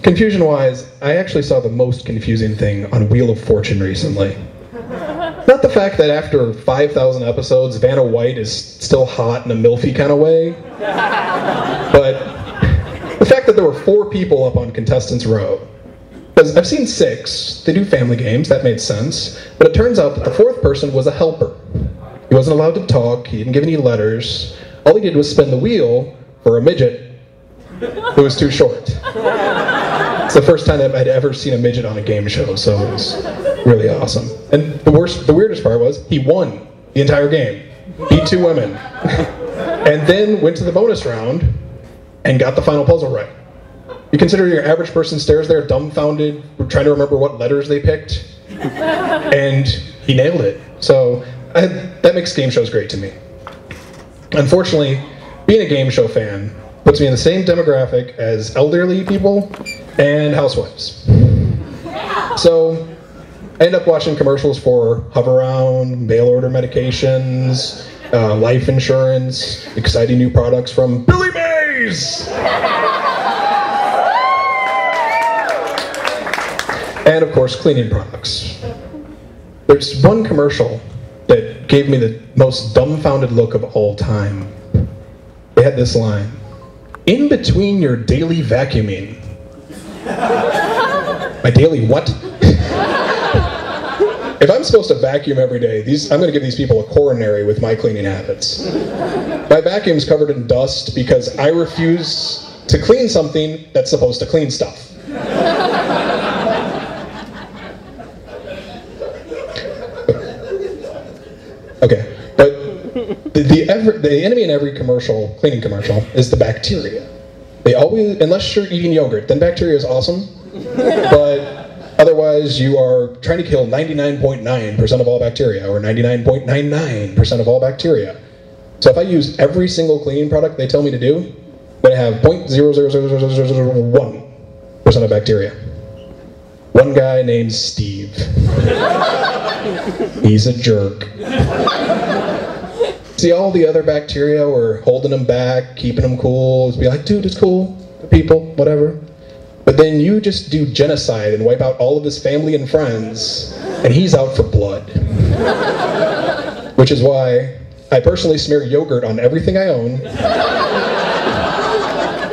Confusion-wise, I actually saw the most confusing thing on Wheel of Fortune recently. Not the fact that after 5,000 episodes, Vanna White is still hot in a milfy kind of way, but the fact that there were 4 people up on Contestants Row. Because I've seen 6, they do family games, that made sense, but it turns out that the 4th person was a helper. He wasn't allowed to talk, he didn't give any letters, all he did was spin the wheel for a midget who was too short. It's the first time I'd ever seen a midget on a game show, so it was really awesome. And the weirdest part was, he won the entire game. Beat 2 women. And then went to the bonus round and got the final puzzle right. You consider your average person stares there dumbfounded, trying to remember what letters they picked, and he nailed it. So that makes game shows great to me. Unfortunately, being a game show fan puts me in the same demographic as elderly people and housewives. So I end up watching commercials for Hover-Round, mail-order medications, life insurance, exciting new products from Billy Mays! And of course, cleaning products. There's one commercial that gave me the most dumbfounded look of all time. They had this line, "In between your daily vacuuming." My daily what? If I'm supposed to vacuum every day, I'm going to give these people a coronary with my cleaning habits. My vacuum's covered in dust because I refuse to clean something that's supposed to clean stuff. Okay, but the enemy in every commercial, cleaning commercial, is the bacteria. They always, unless you're eating yogurt, then bacteria is awesome, but otherwise you are trying to kill 99.9% of all bacteria, or 99.99% of all bacteria. So if I use every single cleaning product they tell me to do, I'm going to have 0.00001% of bacteria. One guy named Steve. He's a jerk. See, all the other bacteria were holding him back, keeping him cool. Be like, dude, it's cool. People, whatever. But then you just do genocide and wipe out all of his family and friends, and he's out for blood. Which is why I personally smear yogurt on everything I own,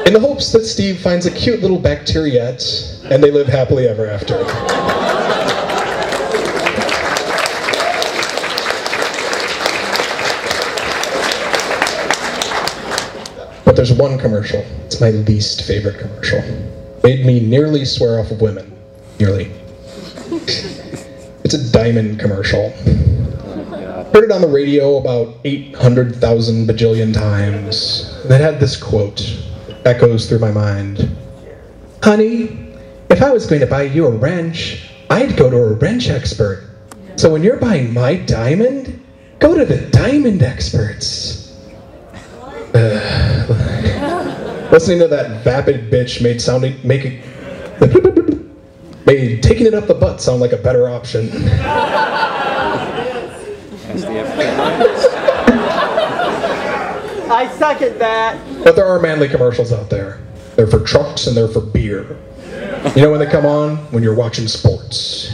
in the hopes that Steve finds a cute little bacteriette and they live happily ever after. But there's one commercial. It's my least favorite commercial. Made me nearly swear off of women. Nearly. It's a diamond commercial. Heard it on the radio about 800,000 bajillion times. And it had this quote that echoes through my mind. "Honey, if I was going to buy you a wrench, I'd go to a wrench expert. So when you're buying my diamond, go to the diamond experts." Listening to that vapid bitch made taking it up the butt sound like a better option. I second that. But there are manly commercials out there. They're for trucks and they're for beer. You know when they come on? When you're watching sports.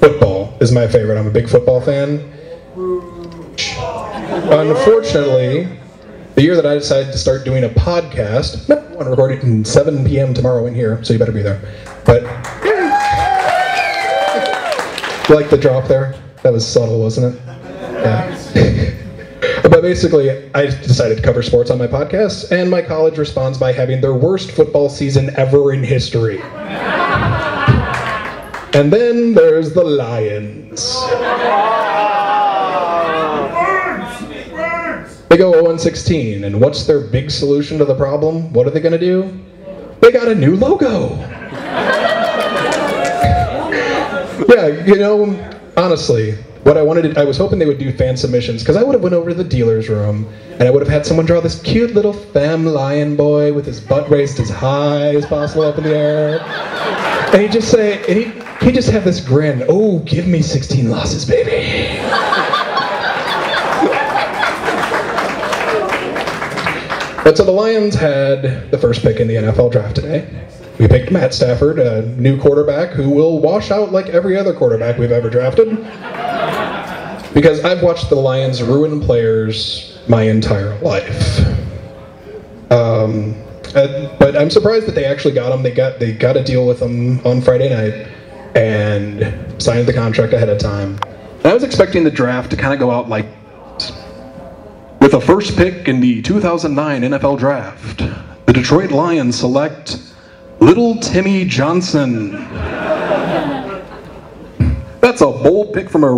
Football is my favorite. I'm a big football fan. Unfortunately, the year that I decided to start doing a podcast, I want to record it at 7 p.m. tomorrow in here, so you better be there. But, you like the drop there? That was subtle, wasn't it? Yeah. But basically, I decided to cover sports on my podcast, and my college responds by having their worst football season ever in history. And then there's the Lions. They go 0-16, and what's their big solution to the problem? What are they going to do? They got a new logo. Yeah, you know, honestly, what I was hoping they would do fan submissions, because I would have went over to the dealer's room, and I would have had someone draw this cute little femme lion boy with his butt raised as high as possible up in the air. And he'd just say, and he'd just have this grin, "Oh, give me 16 losses, baby." But so the Lions had the first pick in the NFL draft today. We picked Matt Stafford, a new quarterback who will wash out like every other quarterback we've ever drafted. Because I've watched the Lions ruin players my entire life. But I'm surprised that they actually got him. They got a deal with him on Friday night and signed the contract ahead of time. And I was expecting the draft to kind of go out like, with the first pick in the 2009 NFL Draft, the Detroit Lions select Little Timmy Johnson. That's a bold pick from a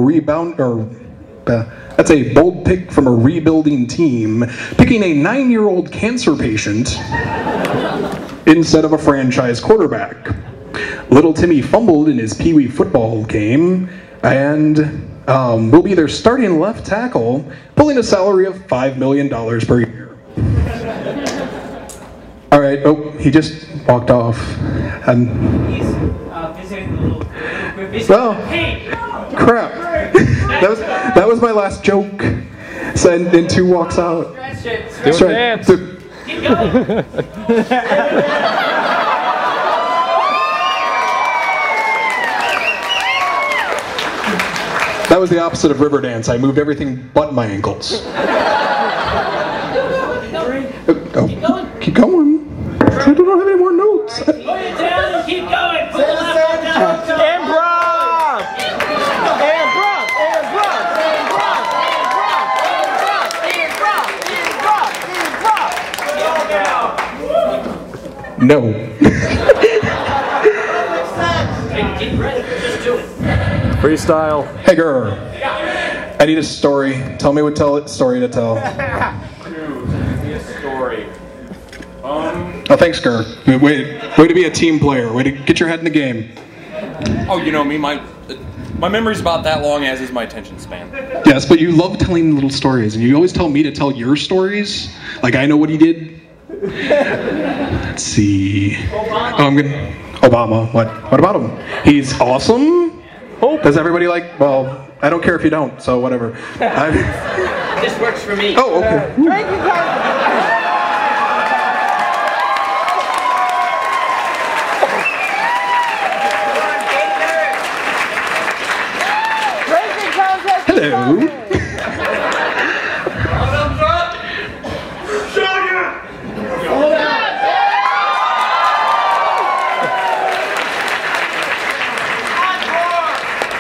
that's a bold pick from a rebuilding team, picking a 9-year-old cancer patient instead of a franchise quarterback. Little Timmy fumbled in his Pee-wee football game and will be their starting left tackle, pulling a salary of $5 million per year. All right. Oh, he just walked off. He's visiting the little well, crap. That was my last joke. So, and 2 walks out. Do a dance. Keep going. That was the opposite of river dance. I moved everything but my ankles. Keep going. I don't have any more notes. Put it down and keep going. Put the left down. Improv! No. Get ready. Just do it. Freestyle. Hey, girl. I need a story. Tell me what story to tell. Dude, give me a story. Oh, thanks, Gur. Way to be a team player. Way to get your head in the game. Oh, you know me, my memory's about that long, as is my attention span. Yes, but you love telling little stories, and you always tell me to tell your stories. Like I know what he did. Let's see. Obama. What about him? He's awesome. Does everybody like? Well, I don't care if you don't. So whatever. This works for me. Oh, okay. Hello.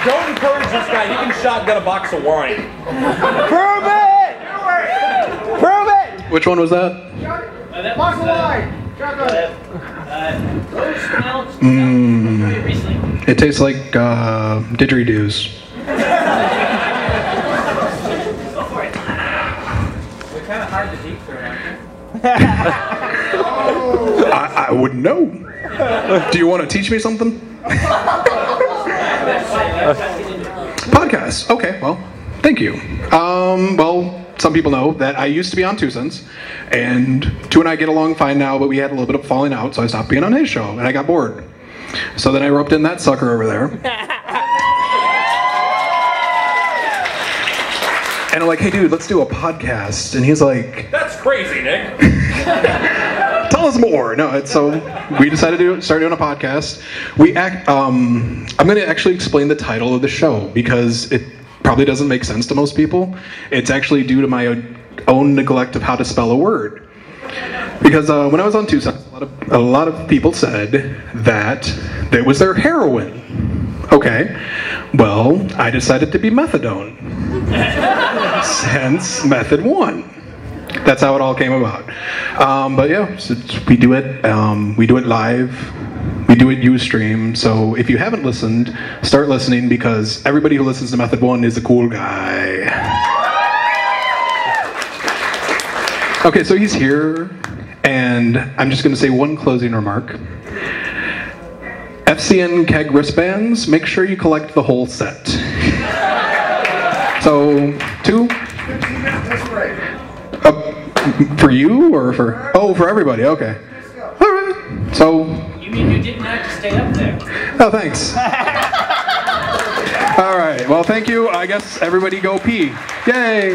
Don't encourage this guy. He can shotgun a box of wine. Prove it! Prove it! Which one was that? That box of wine. Those smells very recently. It tastes like didgeridoos. Go for it. They're kind of hard to deep throat, aren't they? I wouldn't know. Do you want to teach me something? Podcast. Okay, well, thank you. Well, some people know that I used to be on Two Cents, and Two and I get along fine now, but we had a little bit of falling out, so I stopped being on his show, and I got bored. So then I roped in that sucker over there. And I'm like, hey dude, let's do a podcast. And he's like, That's crazy, Nick. tell us more. No, so we decided to start doing a podcast. I'm going to actually explain the title of the show because it probably doesn't make sense to most people. It's actually due to my own neglect of how to spell a word. Because when I was on Two Cents, a lot of people said that it was their heroin. Okay, well, I decided to be methadone. Hence Method 1. That's how it all came about. But yeah, so we do it live. We do it Ustream. So if you haven't listened, start listening because everybody who listens to Method 1 is a cool guy. Okay, so he's here, and I'm just going to say one closing remark. FCN keg wristbands, make sure you collect the whole set. So, 2? For you or for? Oh, for everybody, okay. All right, so. You mean you didn't have to stay up there? Oh, thanks. All right, well, thank you. I guess everybody go pee. Yay!